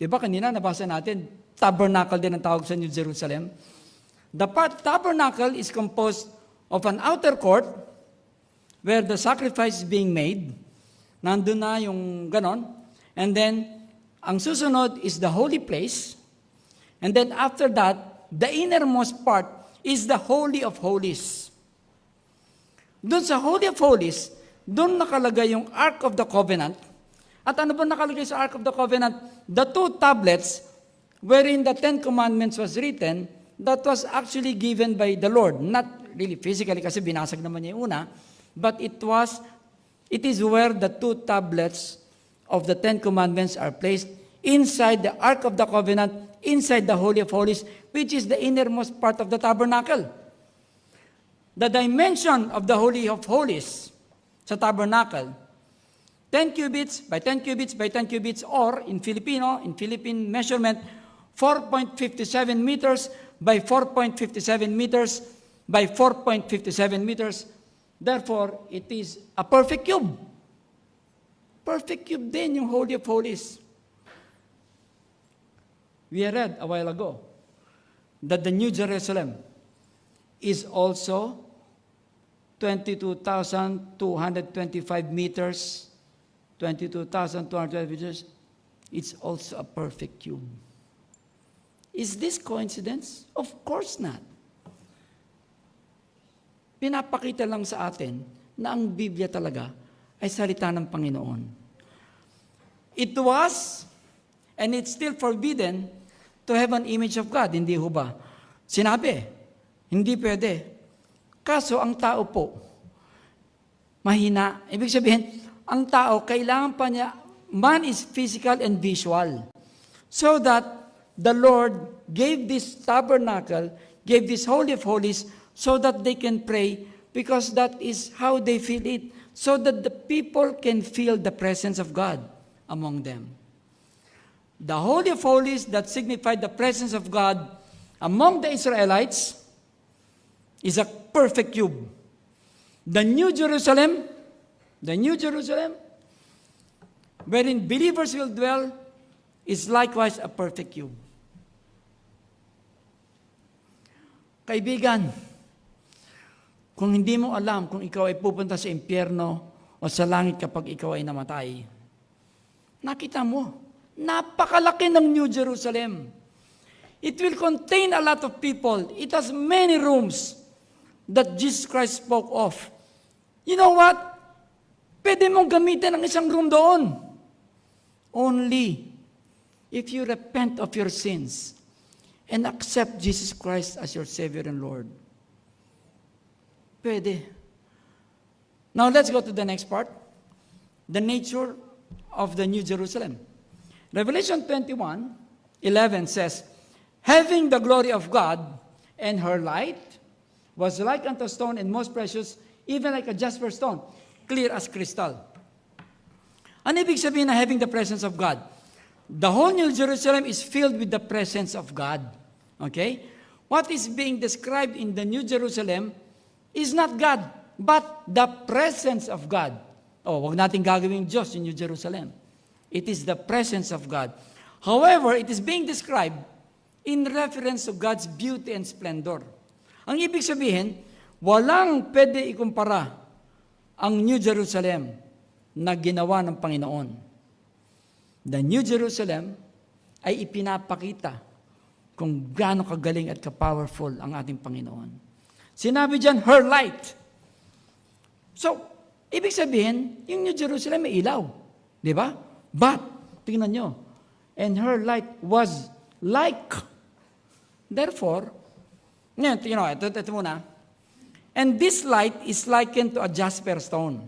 S1: Diba kanina nabasa natin, tabernacle din ang tawag sa New Jerusalem. The tabernacle is composed of an outer court where the sacrifice is being made. Nandun na yung ganon. And then, ang susunod is the holy place. And then after that, the innermost part is the Holy of Holies. Doon sa Holy of Holies, doon nakalagay yung Ark of the Covenant. At ano ba nakalagay sa Ark of the Covenant? The 2 tablets wherein the 10 Commandments was written, that was actually given by the Lord. Not really physically kasi binasag naman niya yung una, but it is where the 2 tablets of the 10 Commandments are placed inside the Ark of the Covenant, inside the Holy of Holies, which is the innermost part of the tabernacle. The dimension of the Holy of Holies sa tabernacle, 10 cubits by 10 cubits by 10 cubits, or in Philippine measurement, 4.57 meters by 4.57 meters by 4.57 meters. Therefore, it is a perfect cube. Perfect cube din yung Holy of Holies. We read a while ago that the New Jerusalem is also 22,225 meters, 22,225 meters. It's also a perfect cube. Is this coincidence? Of course not. Pinapakita lang sa atin na ang Biblia talaga ay salita ng Panginoon. It was, and it's still forbidden, to have an image of God, hindi ho ba? Sinabi, hindi pwede. Kaso ang tao po, mahina. Ibig sabihin, ang tao, kailangan pa niya, man is physical and visual. So that the Lord gave this tabernacle, gave this Holy of Holies, so that they can pray, because that is how they feel it, so that the people can feel the presence of God among them. The Holy of Holies that signified the presence of God among the Israelites is a perfect cube. The New Jerusalem, wherein believers will dwell, is likewise a perfect cube. Kaibigan, kung hindi mo alam kung ikaw ay pupunta sa impyerno o sa langit kapag ikaw ay namatay, Nakita mo, napakalaki ng New Jerusalem. It will contain a lot of people. It has many rooms that Jesus Christ spoke of. You know what? Pwede mong gamitin ang isang room doon. Only if you repent of your sins and accept Jesus Christ as your Savior and Lord. Pwede. Now let's go to the next part. The nature of the New Jerusalem. Revelation 21:11 says, having the glory of God, and her light was like unto stone and most precious, even like a jasper stone, clear as crystal. Ano ibig sabihin na having the presence of God? The whole New Jerusalem is filled with the presence of God. Okay? What is being described in the New Jerusalem is not God, but the presence of God. Oh, wag natin gagawing Diyos in New Jerusalem. It is the presence of God. However, it is being described in reference to God's beauty and splendor. Ang ibig sabihin, walang pwede ikumpara ang New Jerusalem na ginawa ng Panginoon. The New Jerusalem ay ipinapakita kung gaano kagaling at ka-powerful ang ating Panginoon. Sinabi diyan, her light. So, ibig sabihin, yung New Jerusalem may ilaw. Di ba? But, tingnan nyo, and her light was like. Therefore, ngayon, ito muna. And this light is likened to a jasper stone.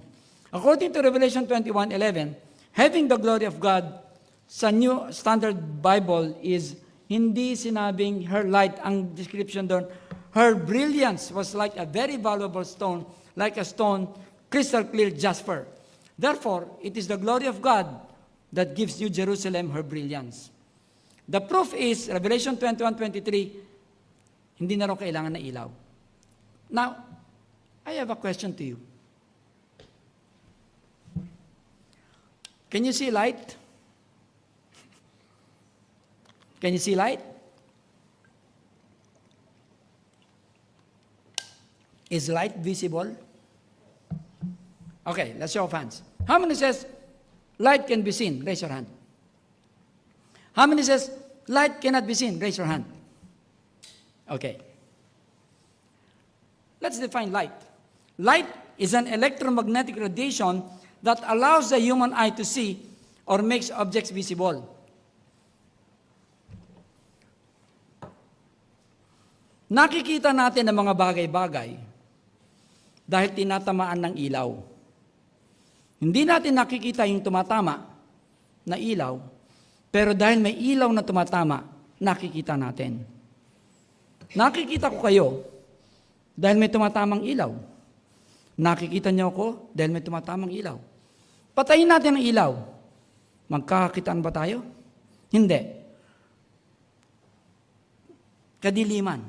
S1: According to Revelation 21:11, having the glory of God sa New Standard Bible is hindi sinabing her light, ang description doon, her brilliance was like a very valuable stone, like a stone, crystal clear jasper. Therefore, it is the glory of God that gives New Jerusalem her brilliance. The proof is, Revelation 21:23, hindi na raw kailangan na ilaw. Now, I have a question to you. Can you see light? Can you see light? Is light visible? Okay, let's show of hands. How many says light can be seen? Raise your hand. How many says light cannot be seen? Raise your hand. Okay. Let's define light. Light is an electromagnetic radiation that allows the human eye to see or makes objects visible. Nakikita natin ang mga bagay-bagay dahil tinatamaan ng ilaw. Hindi natin nakikita yung tumatama na ilaw, pero dahil may ilaw na tumatama, nakikita natin. Nakikita ko kayo dahil may tumatamang ilaw. Nakikita niyo ako dahil may tumatamang ilaw. Patayin natin ang ilaw. Magkakakitaan ba tayo? Hindi. Kadiliman.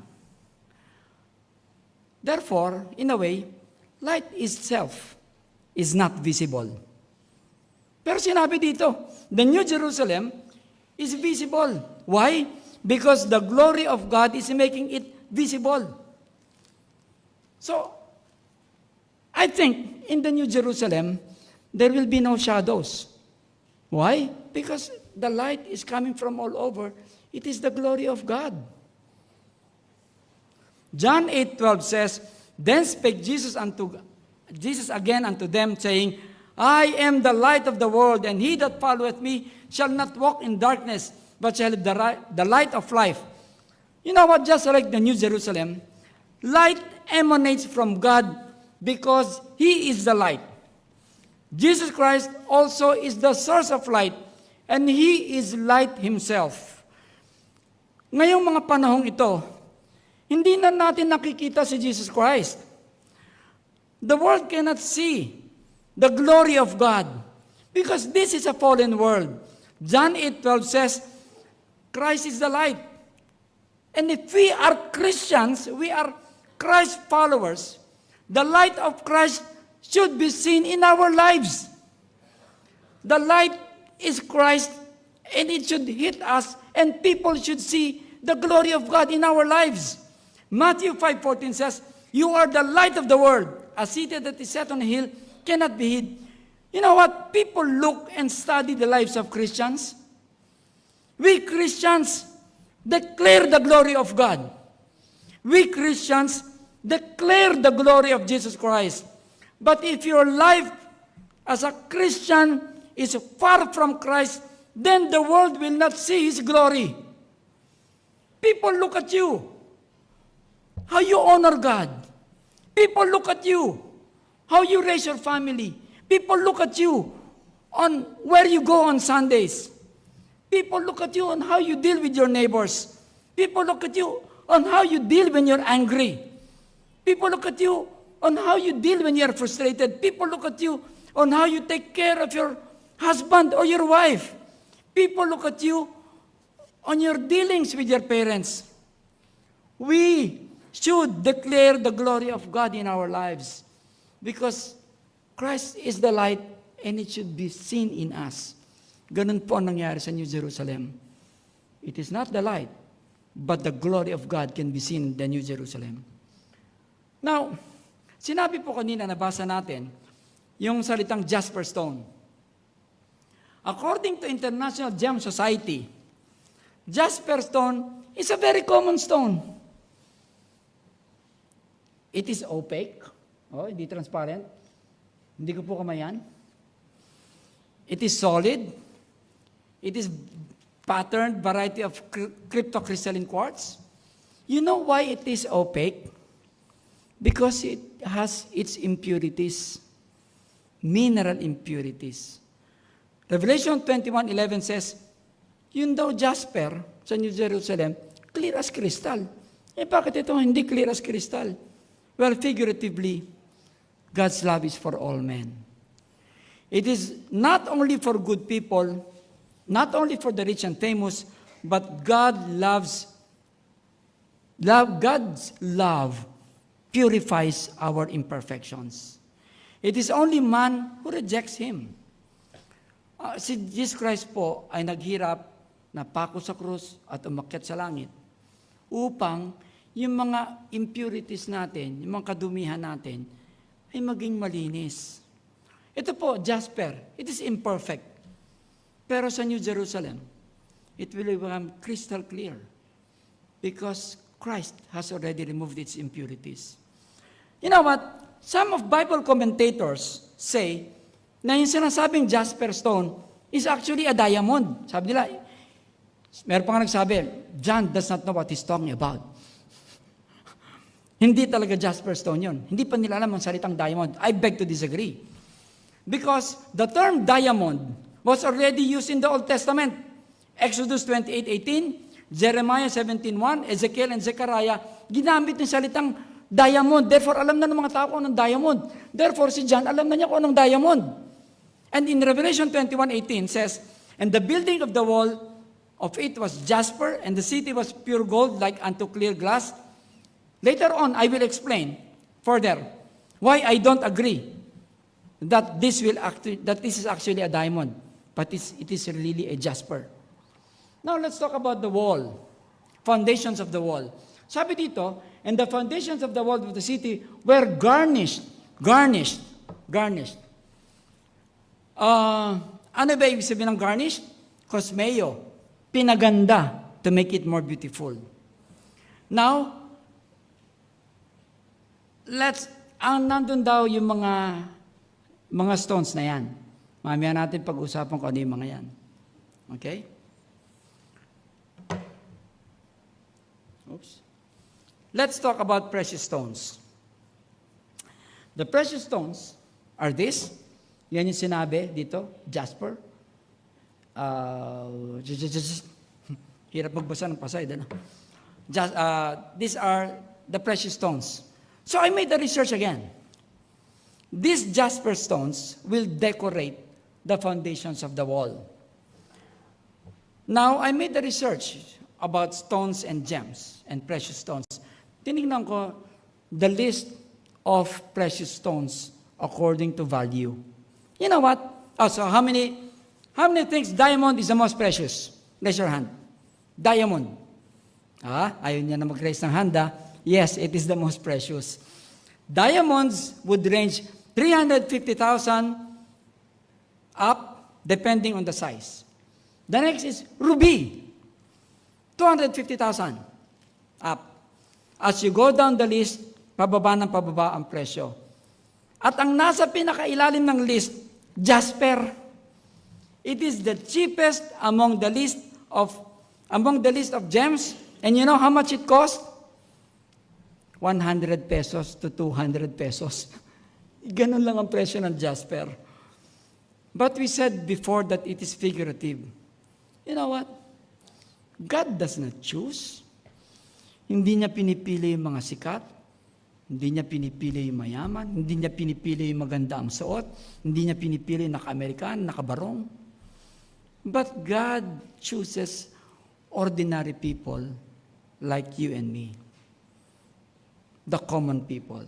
S1: Therefore, in a way, light itself is not visible. Pero sinabi dito, the New Jerusalem is visible. Why? Because the glory of God is making it visible. So, I think in the New Jerusalem, there will be no shadows. Why? Because the light is coming from all over. It is the glory of God. John 8:12 says, then spake Jesus again unto them, saying, I am the light of the world, and he that followeth me shall not walk in darkness, but shall have the light of life. You know what? Just like the New Jerusalem, light emanates from God because he is the light. Jesus Christ also is the source of light, and he is light himself. Ngayong mga panahong ito, hindi na natin nakikita si Jesus Christ. The world cannot see the glory of God because this is a fallen world. John 8:12 says, Christ is the light. And if we are Christians, we are Christ followers, the light of Christ should be seen in our lives. The light is Christ, and it should hit us, and people should see the glory of God in our lives. Matthew 5:14 says, you are the light of the world. A city that is set on a hill cannot be hid. You know what? People look and study the lives of Christians. We Christians declare the glory of God. We Christians declare the glory of Jesus Christ. But if your life as a Christian is far from Christ, then the world will not see His glory. People look at you, how you honor God. People look at you, how you raise your family. People look at you on where you go on Sundays. People look at you on how you deal with your neighbors. People look at you on how you deal when you're angry. People look at you on how you deal when you're frustrated. People look at you on how you take care of your husband or your wife. People look at you on your dealings with your parents. We should declare the glory of God in our lives because Christ is the light and it should be seen in us. Ganun po ang nangyari sa New Jerusalem. It is not the light, but the glory of God can be seen in the New Jerusalem. Now, sinabi po kanina, nabasa natin, yung salitang jasper stone. According to International Gem Society, jasper stone is a very common stone. It is opaque. Oh, hindi transparent. Hindi ko po kamayan. It is solid. It is patterned variety of cryptocrystalline quartz. You know why it is opaque? Because it has its impurities, mineral impurities. Revelation 21:11 says, yun daw jasper sa New Jerusalem, clear as crystal. Eh bakit ito hindi clear as crystal? Well, figuratively, God's love is for all men. It is not only for good people, not only for the rich and famous, but God's love purifies our imperfections. It is only man who rejects Him. Si Jesus Christ po ay naghirap, napako sa krus at umakyat sa langit upang yung mga impurities natin, yung mga kadumihan natin, ay maging malinis. Ito po, jasper. It is imperfect. Pero sa New Jerusalem, it will become crystal clear because Christ has already removed its impurities. You know what? Some of Bible commentators say na yung sinasabing jasper stone is actually a diamond. Sabi nila, meron pa nga nagsabi, John does not know what he's talking about. Hindi talaga jasper stone yun. Hindi pa nila alam ang salitang diamond. I beg to disagree. Because the term diamond was already used in the Old Testament. Exodus 28:18, Jeremiah 17:1, Ezekiel and Zechariah, ginamit ng salitang diamond. Therefore, alam na ng mga tao kung anong diamond. Therefore, si John, alam na niya kung anong diamond. And in Revelation 21:18 says, and the building of the wall of it was jasper, and the city was pure gold like unto clear glass. Later on, I will explain further why I don't agree that this is actually a diamond, but it is really a jasper. Now, let's talk about the wall, foundations of the wall. Sabi dito, and the foundations of the wall of the city were garnished. Ano ba ibig sabihin ng garnished? Cosmeo, pinaganda to make it more beautiful. Now, nandun daw yung mga stones na yan. Mamaya natin pag-usapan kung ano yung mga yan. Okay? Oops. Let's talk about precious stones. The precious stones are this. Yan yung sinabi dito, jasper. Hirap magbasa ng pasaid. Ano? These are the precious stones. So I made the research again. These jasper stones will decorate the foundations of the wall. Now, I made the research about stones and gems and precious stones. Tinignan ko the list of precious stones according to value. You know what? So how many thinks diamond is the most precious? Raise your hand. Diamond. Ayaw niya na mag-raise ng hand. Yes, it is the most precious. Diamonds would range 350,000 up, depending on the size. The next is ruby, 250,000 up. As you go down the list, pababa ng pababa ang presyo. At ang nasa pinakailalim ng list, jasper. It is the cheapest among the list of gems. And you know how much it cost? 100 pesos to 200 pesos. Ganun lang ang presyo ng jasper. But we said before that it is figurative. You know what? God does not choose. Hindi niya pinipili yung mga sikat. Hindi niya pinipili yung mayaman. Hindi niya pinipili yung maganda ang suot. Hindi niya pinipili yung naka-Amerikan, nakabarong. But God chooses ordinary people like you and me. The common people.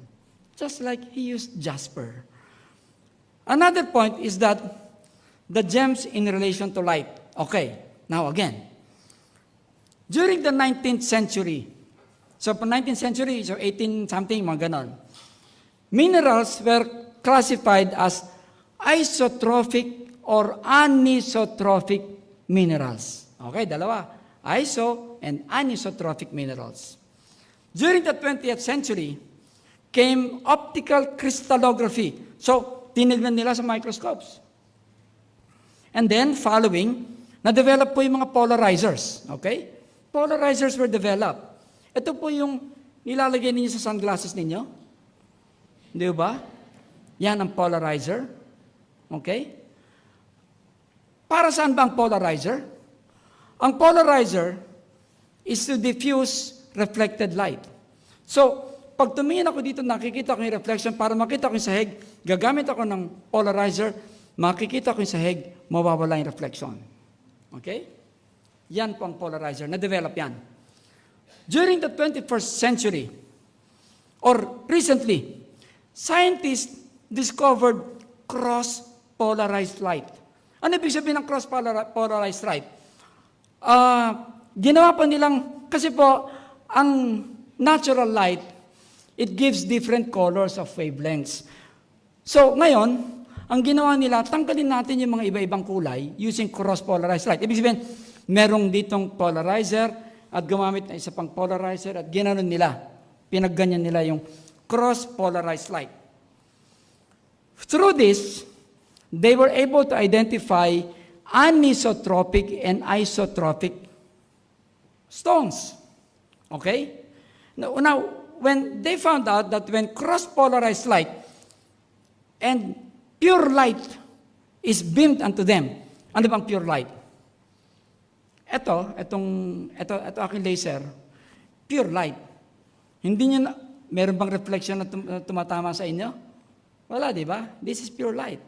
S1: Just like He used jasper. Another point is that the gems in relation to light. Okay, now again. During the 19th century, so for 19th century, so 18-something, mga ganon, minerals were classified as isotropic or anisotropic minerals. Okay, dalawa. Iso and anisotropic minerals. During the 20th century, came optical crystallography. So, tinignan nila sa microscopes. And then, following, na-develop po yung mga polarizers. Okay? Polarizers were developed. Ito po yung nilalagay ninyo sa sunglasses ninyo. Di ba? Yan ang polarizer. Okay? Para saan ba ang polarizer? Ang polarizer is to diffuse reflected light. So, pag tumingin ako dito, nakikita ko yung reflection, para makita ko yung sahig, gagamit ako ng polarizer, makikita ko yung sahig, mawawala yung reflection. Okay? Yan po ang polarizer. Na-develop yan. During the 21st century, or recently, scientists discovered cross-polarized light. Ano ibig sabihin ng cross-polarized light? Ginawa pa nilang, kasi po, ang natural light, it gives different colors of wavelengths. So, ngayon, ang ginawa nila, tanggalin natin yung mga iba-ibang kulay using cross-polarized light. Ibig sabihin, merong ditong polarizer at gumamit na isa pang polarizer at ginanon nila. Pinagganyan nila yung cross-polarized light. Through this, they were able to identify anisotropic and isotropic stones. Okay? Now, when they found out that when cross-polarized light and pure light is beamed unto them, ano bang pure light? Ito aking laser, pure light. Hindi nyo meron bang reflection na tumatama sa inyo? Wala, di ba? This is pure light.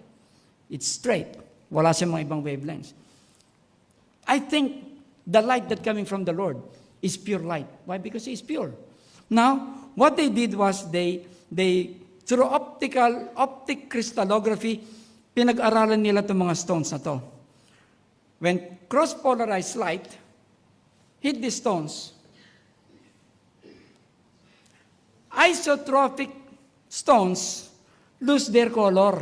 S1: It's straight. Wala siyang mga ibang wavelengths. I think the light that coming from the Lord is pure light. Why? Because He is pure. Now, what they did was they through optic crystallography, pinag-aralan nila itong mga stones na to. When cross-polarized light hit the stones, isotropic stones lose their color.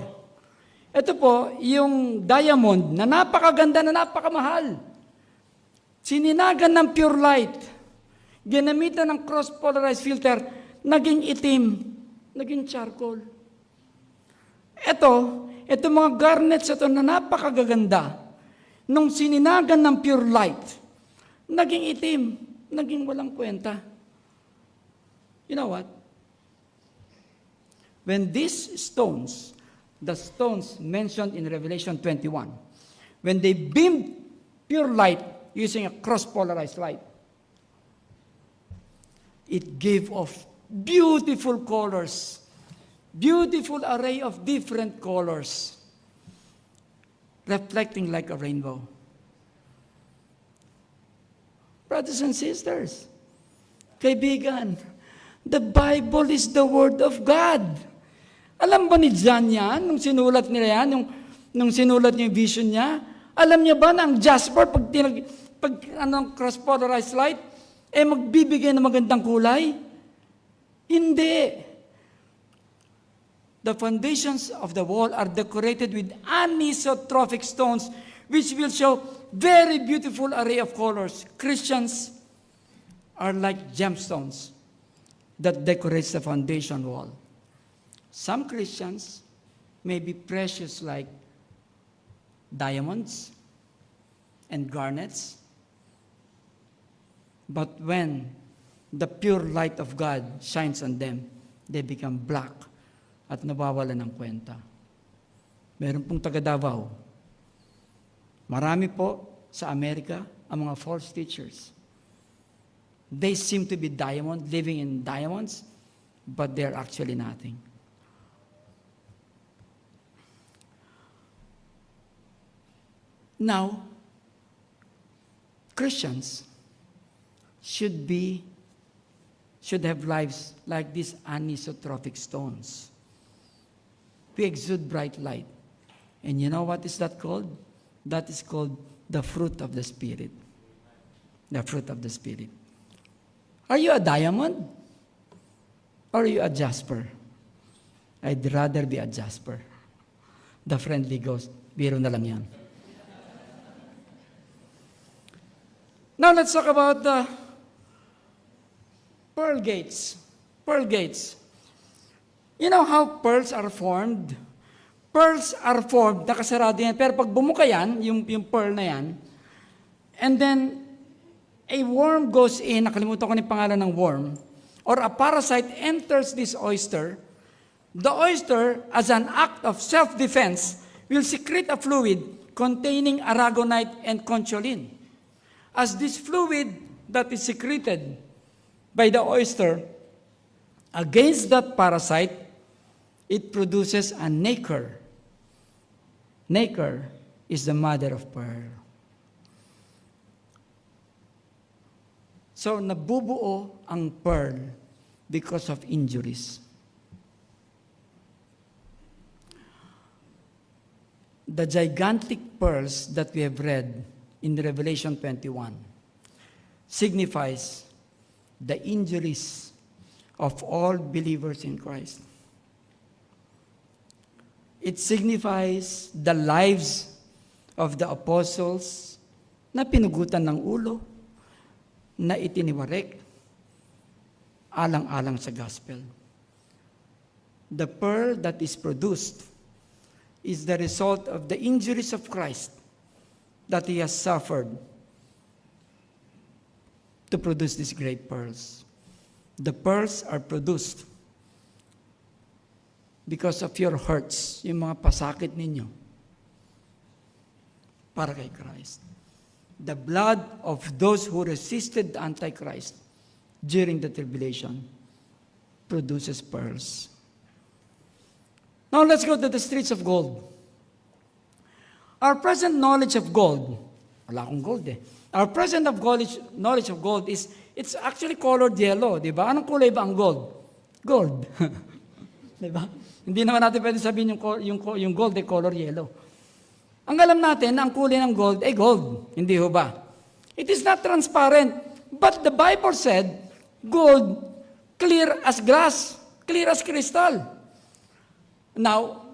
S1: Ito po, yung diamond na napakaganda, na napakamahal. Sininagan ng pure light, ginamitan ng cross-polarized filter, naging itim, naging charcoal. Ito mga garnets ito na napakagaganda, nung sininagan ng pure light, naging itim, naging walang kwenta. You know what? When these stones, the stones mentioned in Revelation 21, when they beamed pure light using a cross-polarized light, it gave off beautiful colors, beautiful array of different colors, reflecting like a rainbow. Brothers and sisters, kaibigan, the Bible is the Word of God. Alam ba ni John yan, nung sinulat nila yan, nung sinulat niya yung vision niya? Alam niya ba na ang jasper, pag cross-polarized light, magbibigay ng magandang kulay? Hindi. the foundations of the wall are decorated with anisotrophic stones, which will show very beautiful array of colors. Christians are like gemstones that decorates the foundation wall. Some Christians may be precious like diamonds and garnets, but when the pure light of God shines on them, they become black at nawawala ng kwenta. Meron pong taga Davao. Marami po sa Amerika ang mga false teachers. They seem to be diamond, living in diamonds, but they're actually nothing. Now, Christians should have lives like these anisotrophic stones. We exude bright light. And you know what is that called? That is called the fruit of the Spirit. The fruit of the Spirit. Are you a diamond? Or are you a jasper? I'd rather be a jasper. The friendly ghost. Biro na lang yan. Now let's talk about the pearl gates. Pearl gates. You know how pearls are formed? Pearls are formed, nakasarado yan. Pero pag bumuka yan, yung pearl na yan, and then a worm goes in, nakalimutan ko na yung pangalan ng worm, or a parasite enters this oyster, the oyster, as an act of self-defense, will secrete a fluid containing aragonite and concholine. As this fluid that is secreted by the oyster against that parasite, it produces a nacre. Nacre is the mother of pearl. So, nabubuo ang pearl because of injuries. The gigantic pearls that we have read in Revelation 21 signifies the injuries of all believers in Christ. It signifies the lives of the apostles na pinugutan ng ulo, na itiniwarek, alang-alang sa gospel. The pearl that is produced is the result of the injuries of Christ that He has suffered to produce these great pearls. The pearls are produced because of your hurts, yung mga pasakit ninyo, para kay Christ. The blood of those who resisted the Antichrist during the tribulation produces pearls. Now let's go to the streets of gold. Our present knowledge of gold, wala akong gold eh. Our present knowledge of gold is, it's actually colored yellow, di ba? Anong kulay ba ang gold? Gold. Di ba? Hindi naman natin pwede sabihin yung gold ay color yellow. Ang alam natin na ang kulay ng gold ay gold. Hindi ho ba? It is not transparent. But the Bible said, gold, clear as glass, clear as crystal. Now,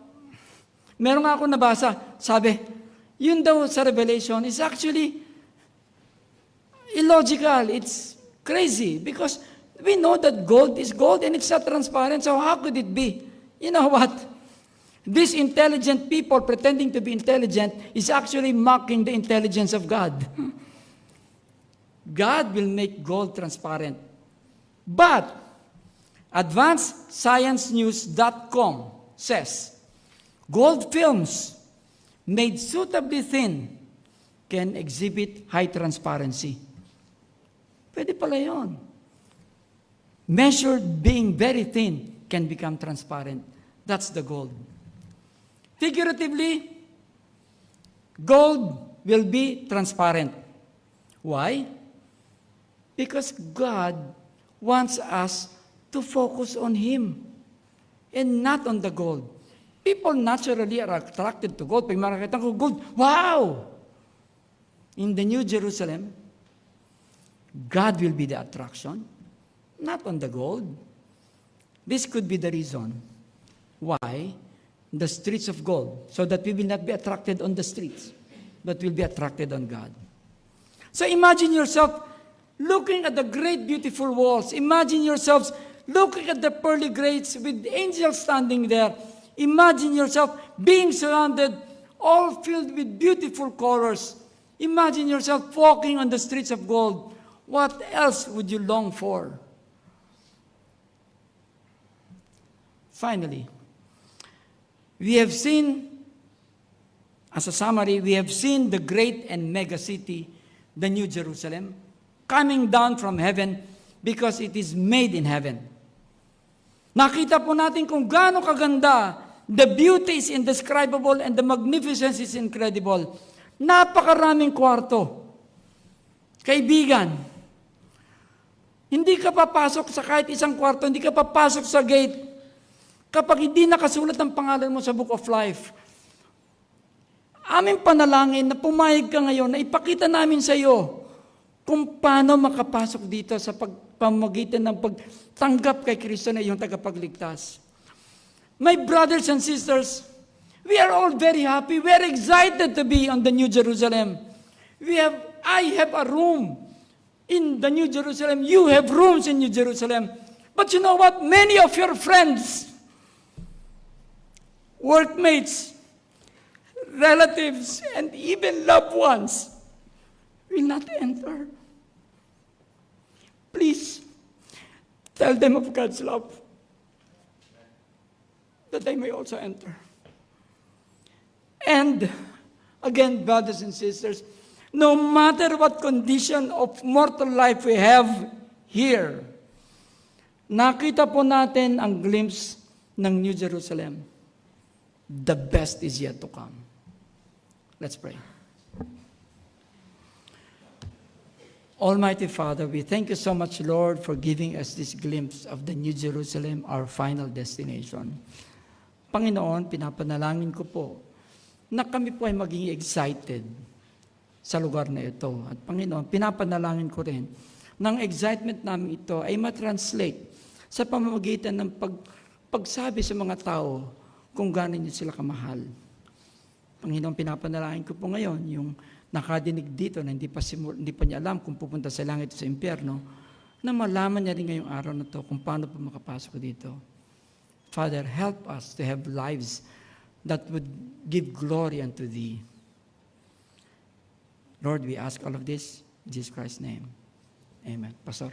S1: meron nga ako nabasa, sabi, yun daw sa Revelation is actually illogical. It's crazy because we know that gold is gold and it's not transparent. So how could it be? You know what? These intelligent people pretending to be intelligent is actually mocking the intelligence of God. God will make gold transparent. But AdvancedScienceNews.com says, gold films made suitably thin can exhibit high transparency. Pwede pala yun. Measured being very thin can become transparent. That's the gold. Figuratively, gold will be transparent. Why? Because God wants us to focus on Him and not on the gold. People naturally are attracted to gold. Pag makakita ko gold, wow! In the New Jerusalem, God will be the attraction, not on the gold. This could be the reason Why? The streets of gold, so that we will not be attracted on the streets, but will be attracted on God. So imagine yourself looking at the great beautiful walls. Imagine yourselves looking at the pearly gates with angels standing there. Imagine yourself being surrounded, all filled with beautiful colors. Imagine yourself walking on the streets of gold. What else would you long for? Finally, we have seen, as a summary, we have seen the great and mega city, the New Jerusalem, coming down from heaven because it is made in heaven. Nakita po natin kung gaano kaganda, the beauty is indescribable and the magnificence is incredible. Napakaraming kwarto. Kaibigan, hindi ka papasok sa kahit isang kwarto, hindi ka papasok sa gate kapag hindi nakasulat ang pangalan mo sa Book of Life. Aming panalangin na pumayag ka ngayon na ipakita namin sa iyo kung paano makapasok dito sa pamamagitan ng pagtanggap kay Kristo na iyong tagapagligtas. My brothers and sisters, we are all very happy. We are excited to be on the New Jerusalem. I have a room in the New Jerusalem. You have rooms in New Jerusalem. But you know what? Many of your friends, workmates, relatives, and even loved ones will not enter. Please, tell them of God's love, that they may also enter. And, again, brothers and sisters, no matter what condition of mortal life we have here, nakita po natin ang glimpse ng New Jerusalem. The best is yet to come. Let's pray. Almighty Father, we thank you so much, Lord, for giving us this glimpse of the New Jerusalem, our final destination. Panginoon, pinapanalangin ko po na kami po ay maging excited sa lugar na ito. At Panginoon, pinapanalangin ko rin ng excitement namin ito ay matranslate sa pamamagitan ng pagsabi sa mga tao kung gaano niyo sila kamahal. Panginoon, pinapanalangin ko po ngayon, yung nakadinig dito na hindi pa niya alam kung pupunta sa langit o sa impyerno, na malaman niya rin ngayong araw na to kung paano po makapasok dito. Father, help us to have lives that would give glory unto Thee. Lord, we ask all of this in Jesus Christ's name. Amen. Pastor.